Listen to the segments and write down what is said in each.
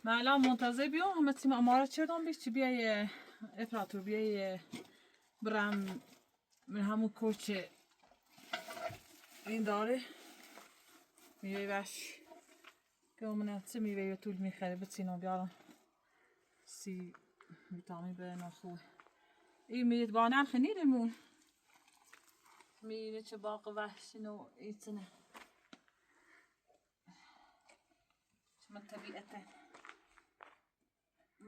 من الان منتظر بیام همه تیم امارات چردم بیش چی بیای افراتور بیای برم من همون کوچه این داره میوه وش که من چه میوه طول میخره بتینم بیارم سی ویتامین به نخوه این میرید بانم خنیرمون میره چه باق وحشنو ایتنه چه من طبیعته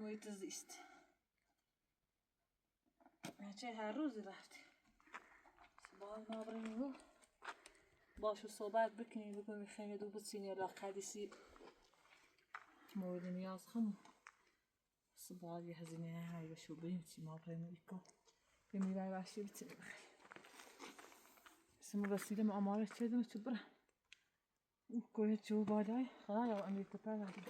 محیط زیست چه هر روزی رفتی باز ما بریم باشو صحبت بکنی بگو خیلی دو بچینی را قدیسی مورد نیاز خمو صبح یه هزینه های بشو بریم چی ما بریم ایکو یه میوه وحشی بچینی بخیر اسم رسیدم امارش چیدم چو برم او کوه چو بالای خدایا امریکا پردی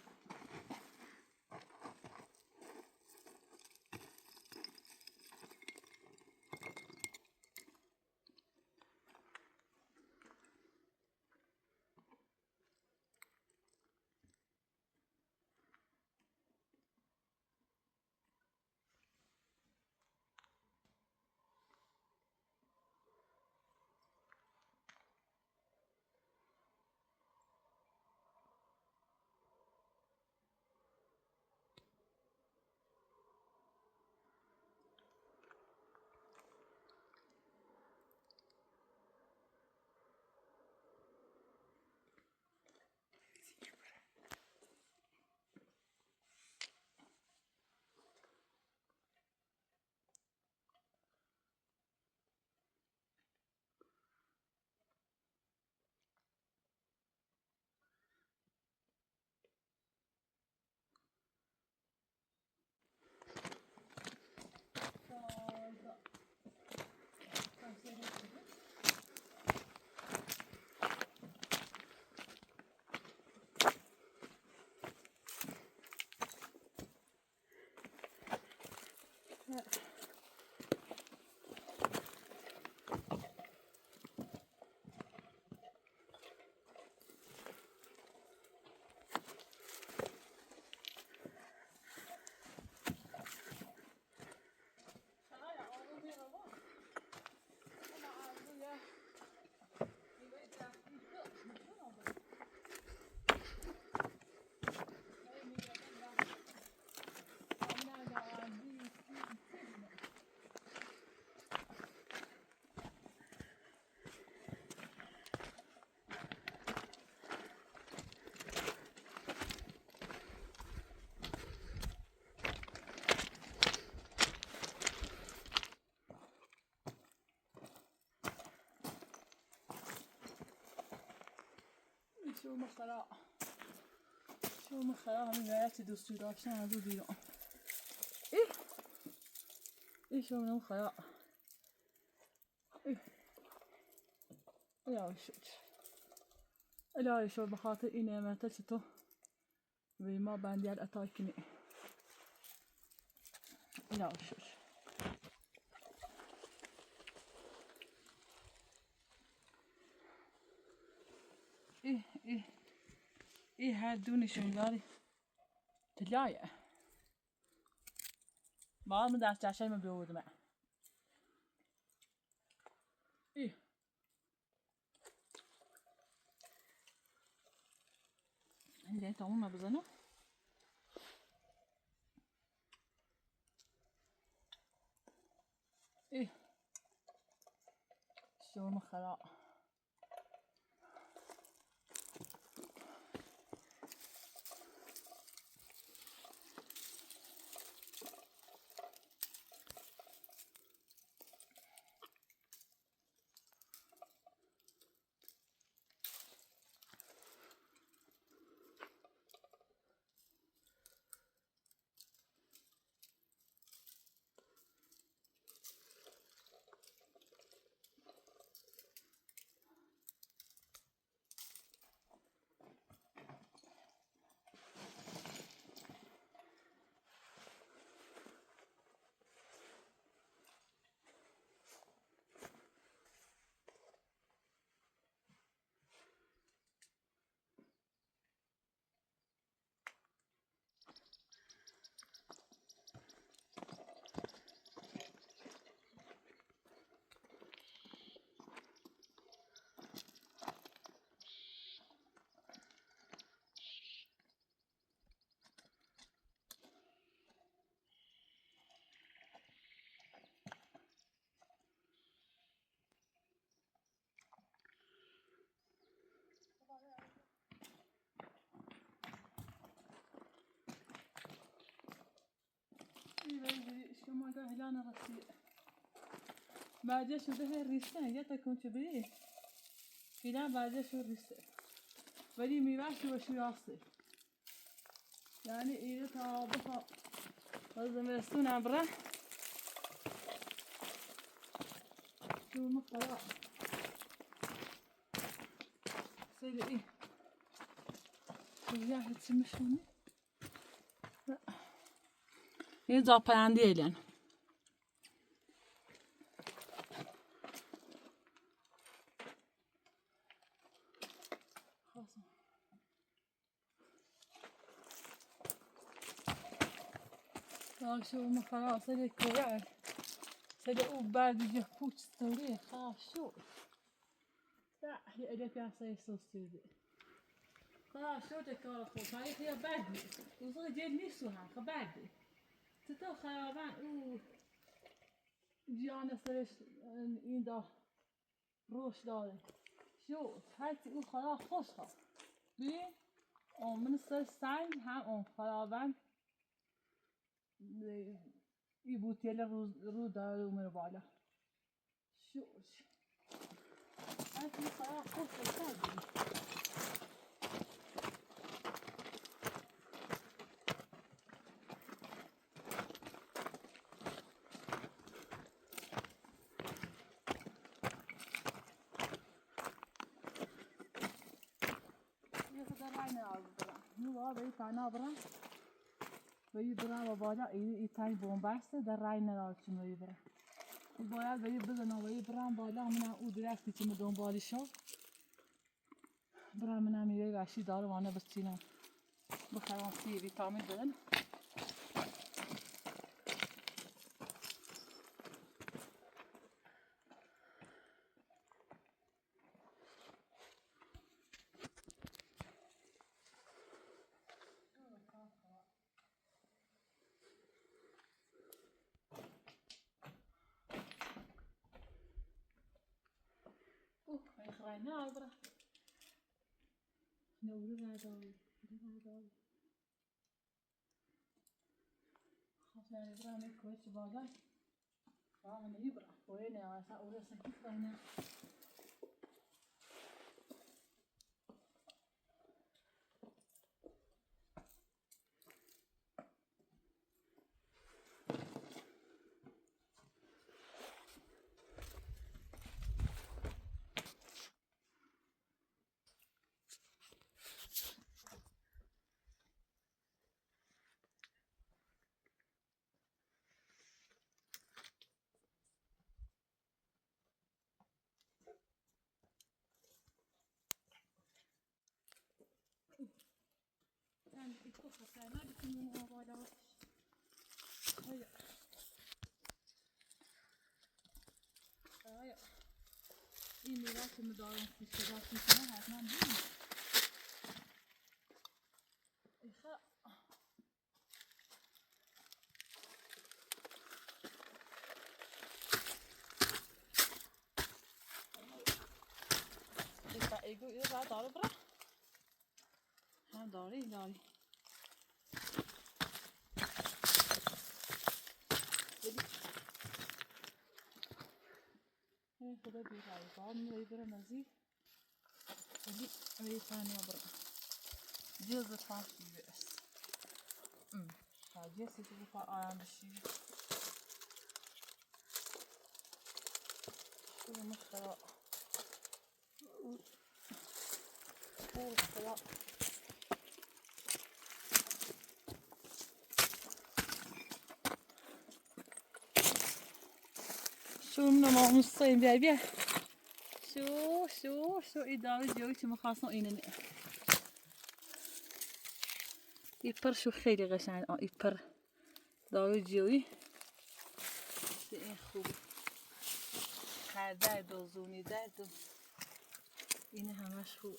شو مخرا همین غیرت دوستی داشتن از او بیرون ای شو منو مخرا الهی شو بخاطر این نعمت تو به ما بندیت عطا کنی الهی شو ای هر دونشون داری تلیایه باید من دست جشنی من بیاوردم این تموم ما بزنم شو مخرا ما قال هلانا غسي بعد شو ده الريسة جاتكم تبيه هلا بعد شو الريسة بدي ميراش وشو ياصي يعني إذا تابها لازم يستون عبره شو مخلاص سيدي إيه شو جاهد سمشوني لا يزعل عندي يعني خلاص شو ما خلاص هذي كورع هذا أو بعد يجفوت ستوري خلاص شو لا هي أديك يا سيسوس تيجي خلاص شو تكرر خوف هاي هي بعدي وصل جيل نفسها خبعدي تتو خرابان أو جيانا سرش این دا روش داره شو هاتی او خراب خوش ها بی من سر سنگ هم اون خرابان ای بوتیل رو داره اومد بالا شو هاتی خراب خوش بسید به تانا برام به برام و بالا ای تای بومبسته در رای نداشتم به برام باید به بزنم به برام بالا من او درستی که من دنبالشم برام من میره وحشی داره وانه بسیارم بخرام سی ویتامین بدن نه برا نوری نداری خب یعنی برا میکنه چه بالا نهی برا باید نه اصلا اولی سکیت کنه Yani ikko kasayla bütün bunu havayla hayır hayır این میرا که مدارم پیشتر میکنه حتما بیم ایخا ایخا ایگو ایو باید داره برا هم داری خدا بیرایی باید میرایی برا نزید ولی اوی تانیا برا جز فاشی بیرس جسی تو بفا آرام بشی شو مخرا خدا شو من ما مصين بيا شو إدارة جوي شو مخاصم إنني يبر شو خيلي غشان يبر دارو جوي این خوب هر دو زونی دو این همش خوب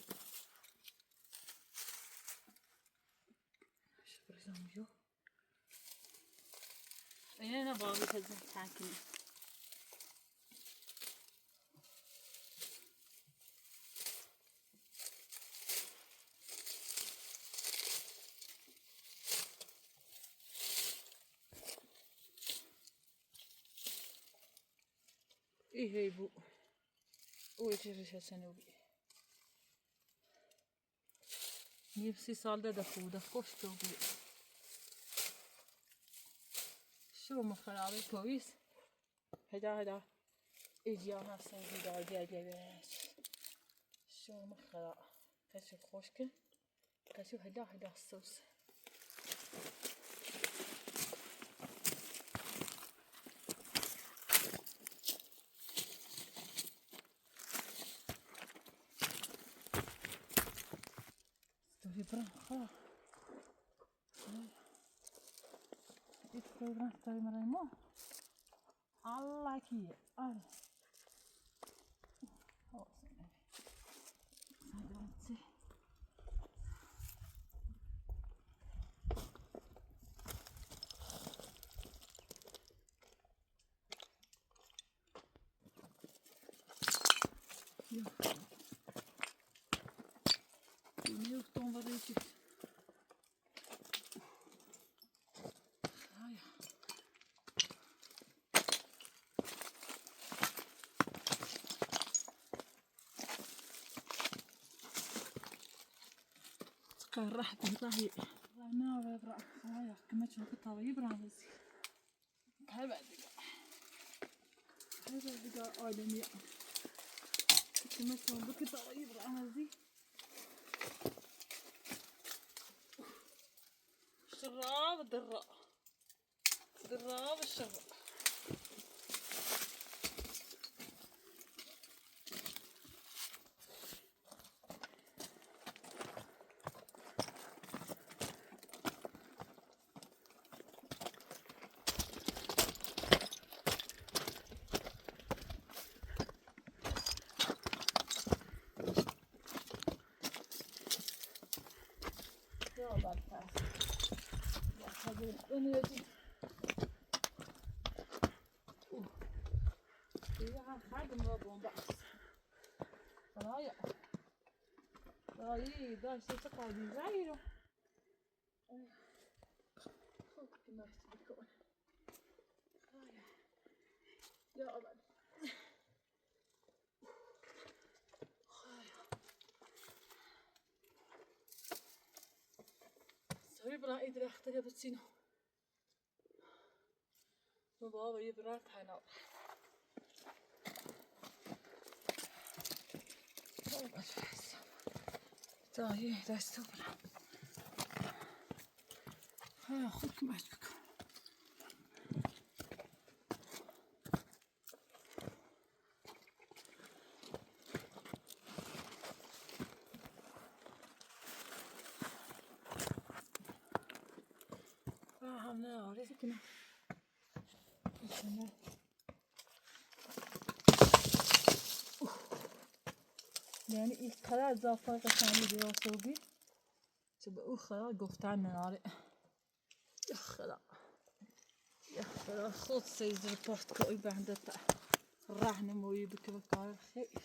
شو برزم جو اینه نه باقی هزین تاکنی هی بو اوی چه ریشه سنو بی یه 30 سال ده خوده خوش تو بی شو مخرابی کویس هدا ایجیا هستن بیدار بیاش شو مخراب کشو خوش کن کشو هدا سوس Vibran, خلاص. Vibran stoi maremo. Allah ki. Al. Olsun. Hadi. Ja. Nu stond wat uit. راح بيطلع انا ويبرع هاي كما تشوف طاوي يبرع بس هاي بعد آدمی كما تشوف طاوي يبرع هذي شراب دراء الشراب ده شيء تقعدي زايره فوق ما تبكون يا أبد سوي برا إدري أختي بتسينو بابا يبرا تحنا طيب دستو برا ها خذك ما تبكون همنا آره کنم یعنی این قدر اضافه قشنگی درست بی چه به او خدا گفتن ناره یا خدا خود سیز رپورت که اوی بنده تا راهنمایی بکه به کار خیلی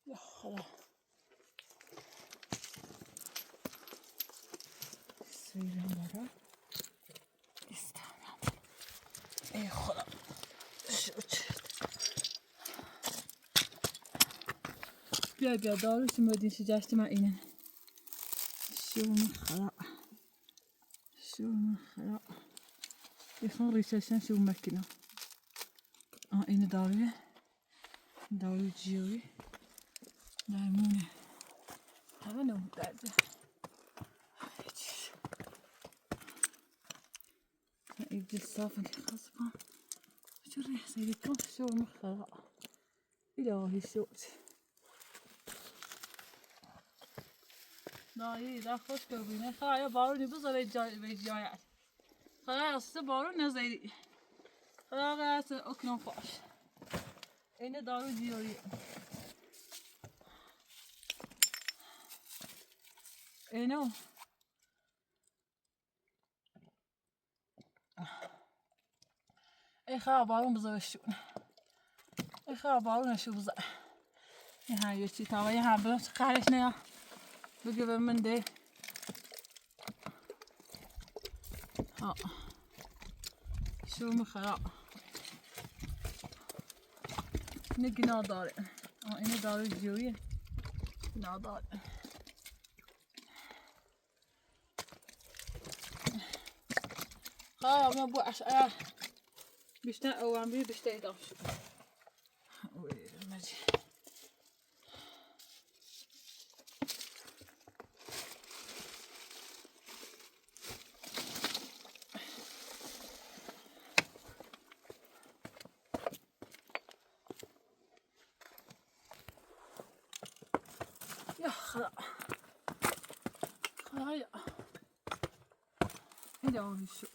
یا خدا سیرم برا استانم ای خدا بیا داروش مدین شجاشت من اینه شون خلا يخون ريشاشان شو مكنه اینه داروی جیوی دایمونه همه نمون درده ایدی صافن خصبان شو ريح سيدكم شو مخلا إلهي شوت دایی دا خوش ببینه خواهی بارونی بذاره جای خواهی اصلا بارون نزدی خواهی اصلا اکنون خوش اینه دارو جیوری اینو ای خواهی بارون بذاره شون ای خواهی بارون شو بذاره این ها یه چی تاوه یه ها برم قرش نیا بگه به من ده شو خراب اینه گناه داره اینه داره جویه گناه داره خب ما بو اشعار بیشتر اوامبی بیشتر ادام شد مجی یا خدا خدایا الهی شکر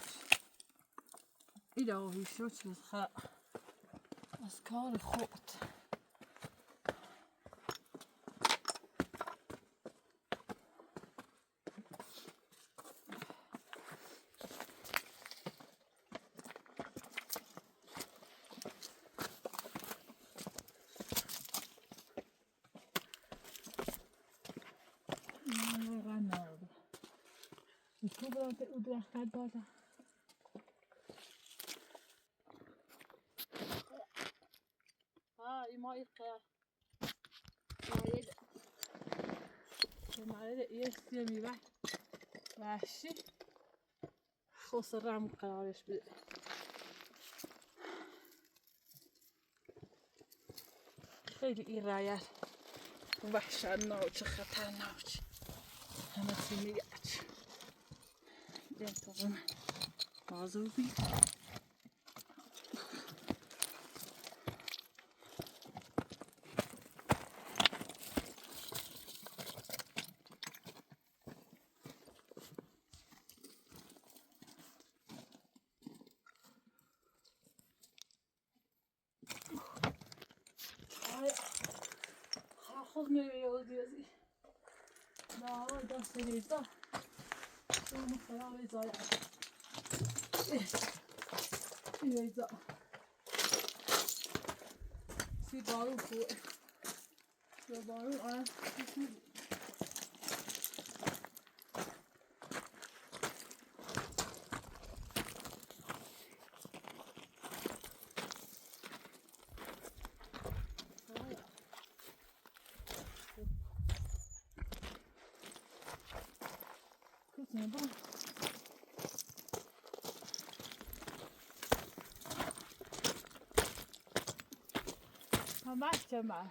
الهی شکر خدا از کار خود تو برات او درخت بالا این ما ایقه مالده یه سیه میبه وحشی خسرم قرارش بده خیلی این رایت وحشتناک خطرناک همه چی میگه طبعا معذوبی خود میگه دیازی نه دست نیستا اون خرابه زایا ایزا سی بارو خوه سی بارو آن کسی نبود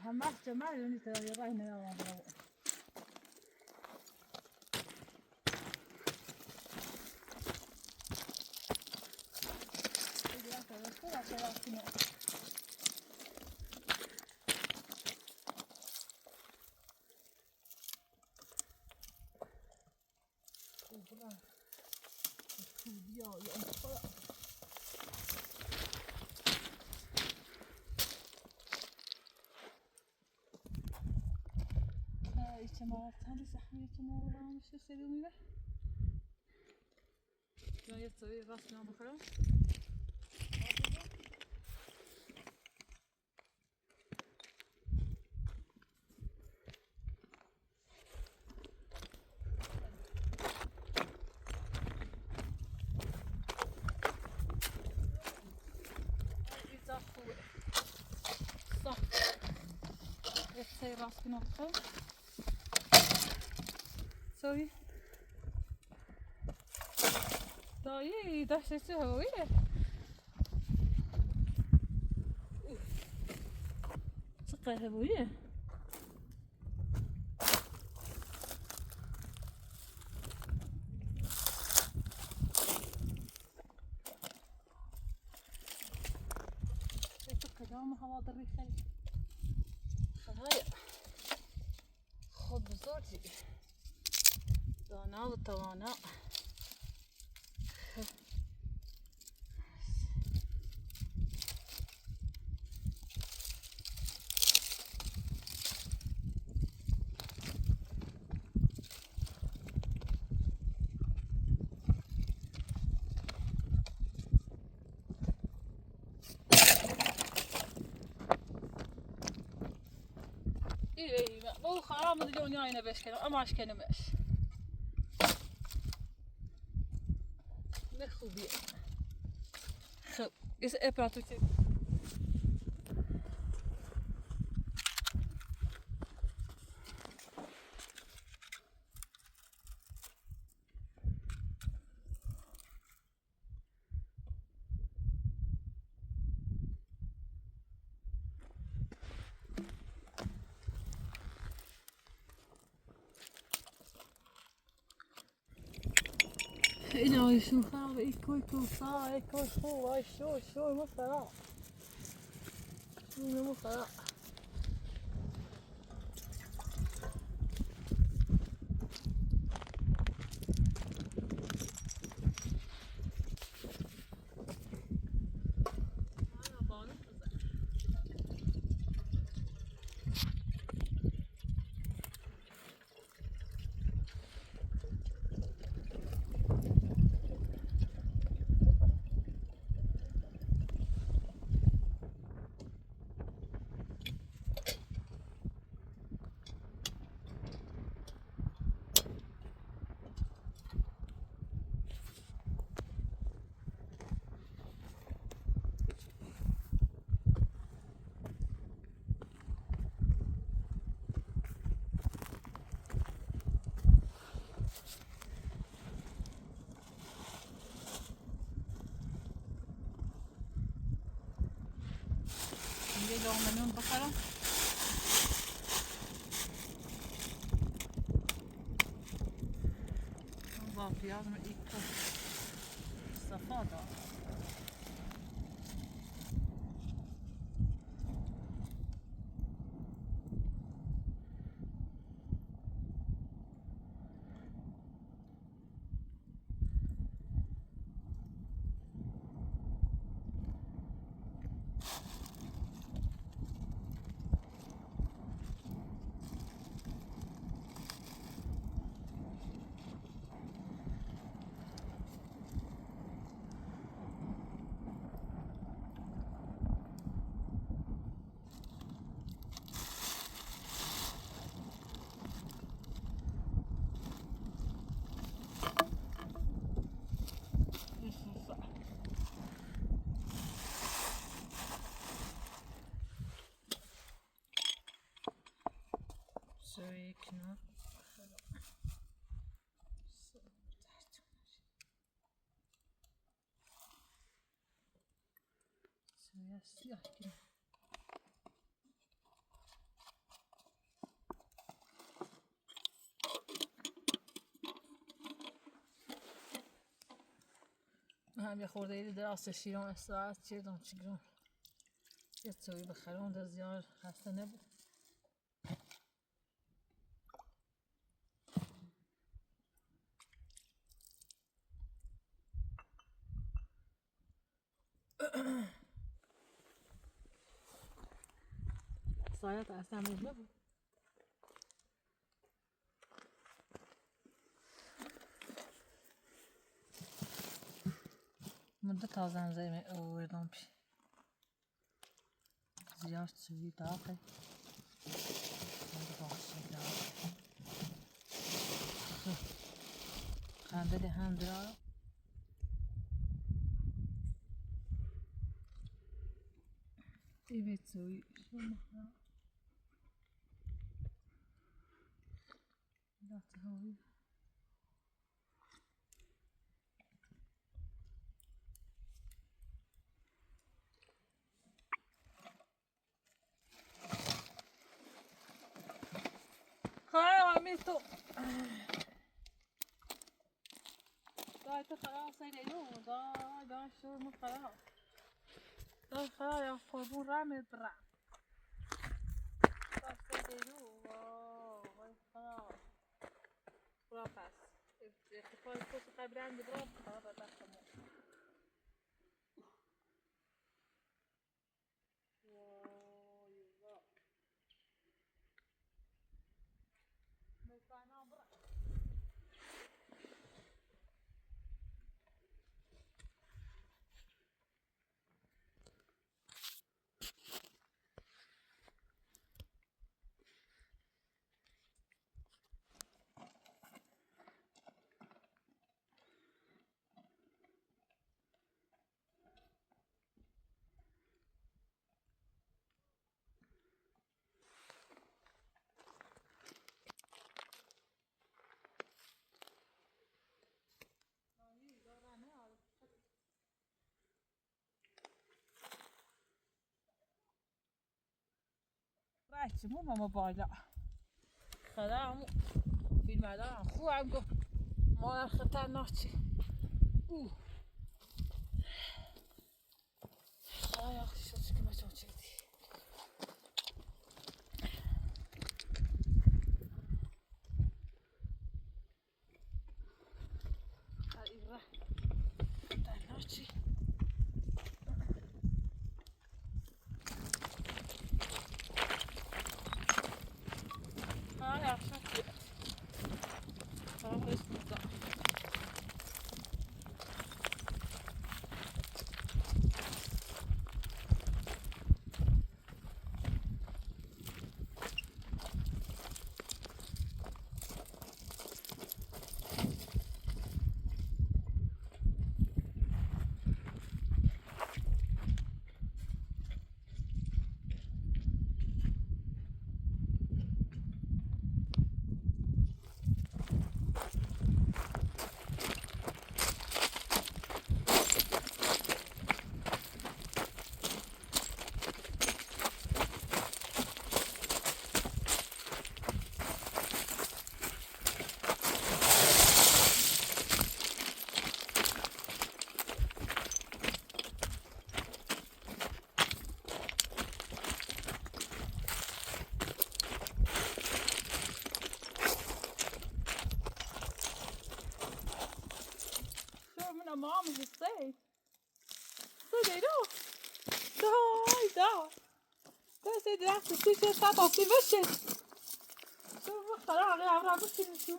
همش جمع یعنی ترا رای نیام برو احتمالاً تنی زحمه احتمالاً برامش رسیده میره یا یه طوری راست میام بخورم ایزا خوبه صح یه طوری راست میام بخورم سوی دایی داشته چه هویه چه قهوه‌ایه تو کدام هوا داری خیلی خدایا خود بزرگی دانا و توانا ای بابا خرام دنیا اینه بشکنم اما اشکنمش نه خوبیه خب Is het praten? إنه يشوفها ويكوي كوسا يكوي شو شو مفرع شو مفرع لهم مليون بقرة نضاف لازم يكون استفادة سوي كنا سوي سياح كنا هم یه خورده ایده درست شیران استراحت چیدم چیگران یه تسوی بخرون در زیار خسته نبود سایت اصلا نبود مدة تازه زي ما اوردم بي زیاد سوی داغه خنده هم دارم Evet سوی شو مخرا لا تهوي خلاص عملتو دايت خلاص يلو دا شو مو خلاص دا خلاص يا خبون رامي برا دا يلو واو خلاص خلاص اختفاء الصوت قبل عندي برا خلاص بتاخد بچه مو موبایل خدا فیلم دارم خوبم گفت مادر خطرناکه خدا یخشی شد که بچه ها چیدی خیلی خطرناکه خدا یخشی خدا اسم دا Mom is safe. So they do. Da se draagt de fiets staat op die wusje. Zo خلاص عبر بسين شو.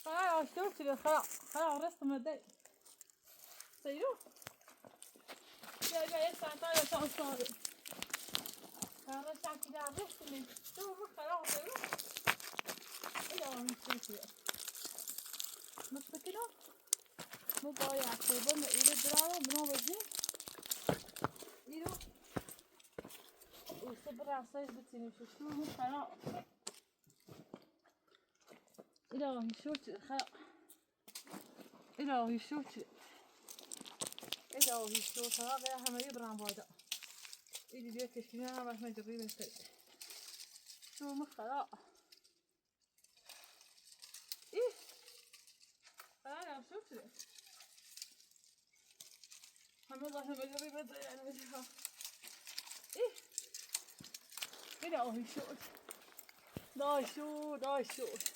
خلاص شوفي خلاص رست ما داي. سيرو. يا ساعتين يا صار. خلاص ساعتين عبر بسين. شوف خلاص سيرو. إلا مش مش كده. مو بايع خربان إيده دراو منو بزي إيده وصبر عصايش بتسيني شو مو خلاص إلهي شوت خلاص إلهي شوت هذا هم يبرم بادا إيدي ديك كشينها بس ما يجري بس شو مو خلاص إيه خلاص شوت والله ما جري بدري يعني بدها إيه إلهي شوت داي شوت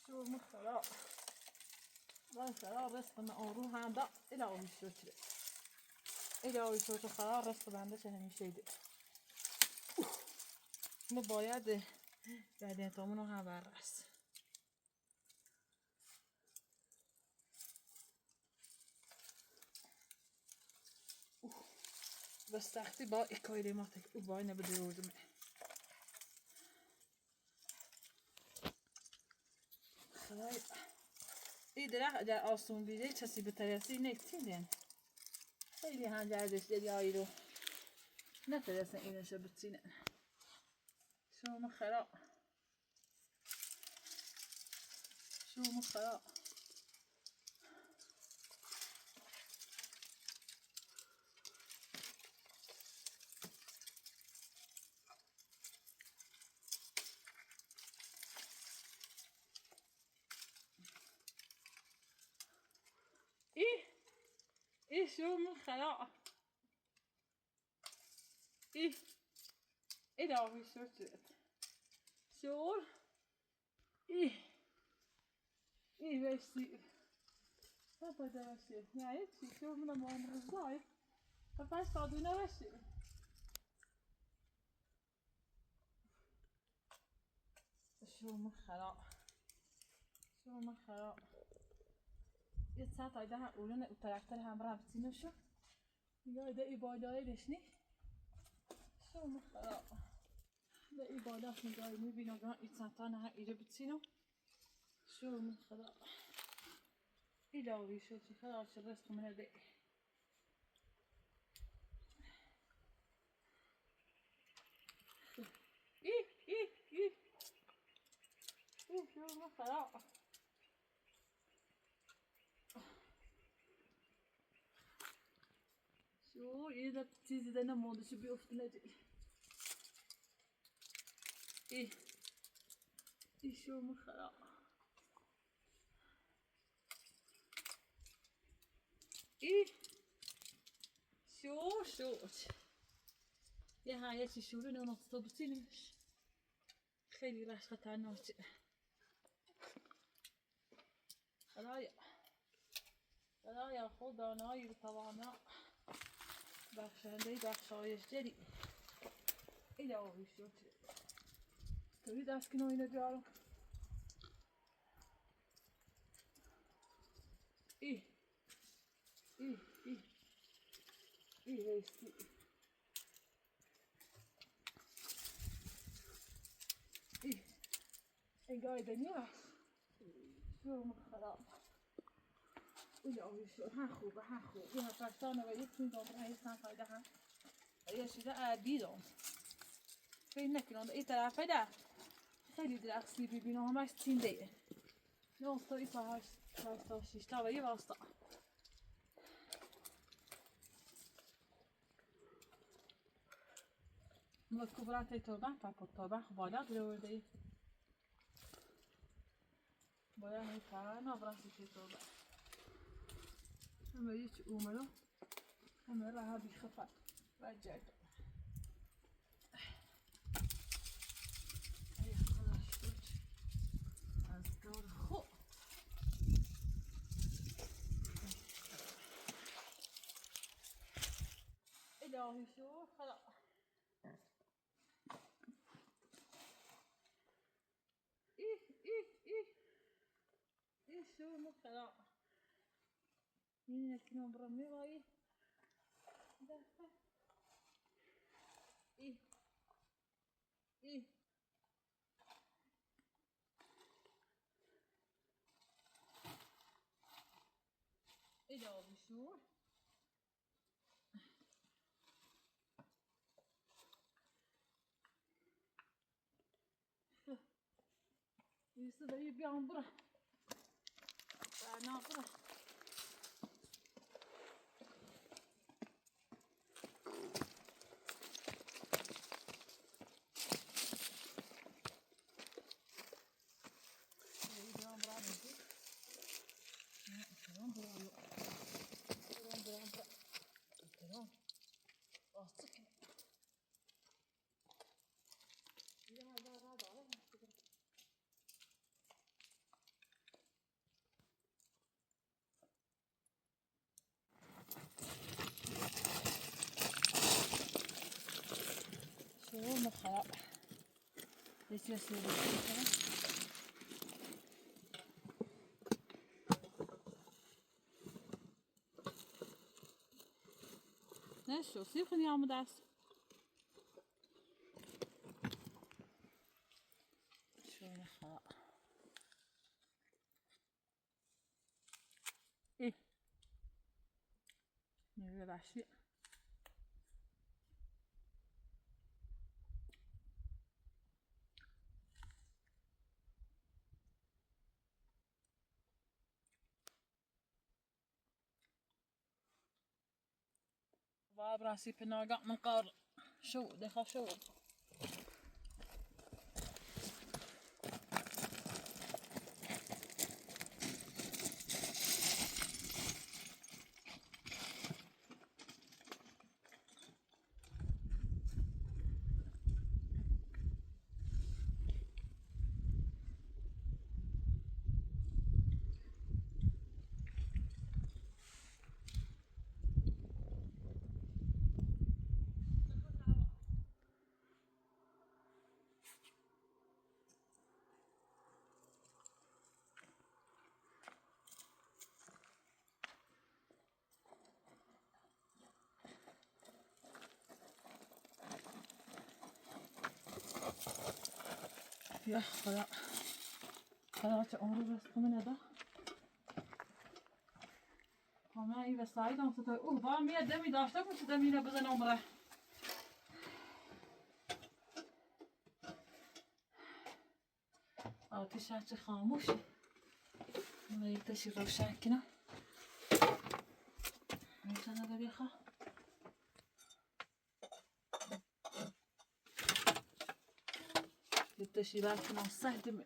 شو مختلط خلاص رست من آروم هنده إلهی شد خلاص رست بنده چه همیشه ده ما باید بعد تامونو هم بررس بس تحتی با اکایلی ما تک او بای نبده روزمه خیلی این درخت در آسون بیده کسی به ترسی نکتیدن خیلی هم جردش دریایی رو نترسن اینشو بتینن شما خراب إيه شو من خلاء إيه إلهي شو إيه بشي ما بدي بشي يعني شو من المهم الزاي فبس صادونا بشي شو من خلاء یه ساعت ایده هم اولون ترکتر هم رفتینو شو یا ایده ای بالایی دشنی شو مخلا ده ای بالا نگاهی میبینم که این ساعت نه ایده بتینو شو مخلا ایلاوی شو چی خدا چه رست منه ده ای شو مخلا شو یه ده چیزی ده نمودش بیفت ندی ای شو مخرا شو یه چی شوره نه نقطه بتینش خیلی رش خطرناکه خدایا خدا نایر توانا بخشنده بخشایش جدی الهی شد توی دست کنو اینو بیارم ای هستی انگار دنیا شو مخراب الهی شد ها خوبه یه پرستانه و یک تین دامره هستن فایده هم یه چیزه عادی دام فکر نکنم این طرفه ده خیلی درختی ببینم همش تینده نه تا ای تا شیشتا و یه واسطه مذکور برات توبه پاپوت توبه بالا درورده بالا نیتا نبراسی توبه همه یه چی اومدو همه راه بیخفت و جد ای خدا شد از دور خوب الهی شو خدا شو مخلا این کنم برمی وای دفعه ای الهی شو یوسف بیام برا نه برا شو مخرب ليش يصير نشو سيخني يا مدرس شو مخرب نبي العشاء براسي بناقع من قار شو دخل شو يا خلا خلاص عمري بس من هذا ما هي بس عايزة نصطاد بقى 100 دمي داشتك مش دمي بزن عمره آتش خاموش ما يكتشف روشن كنا میتونه بریخه تشي باكنا الصهد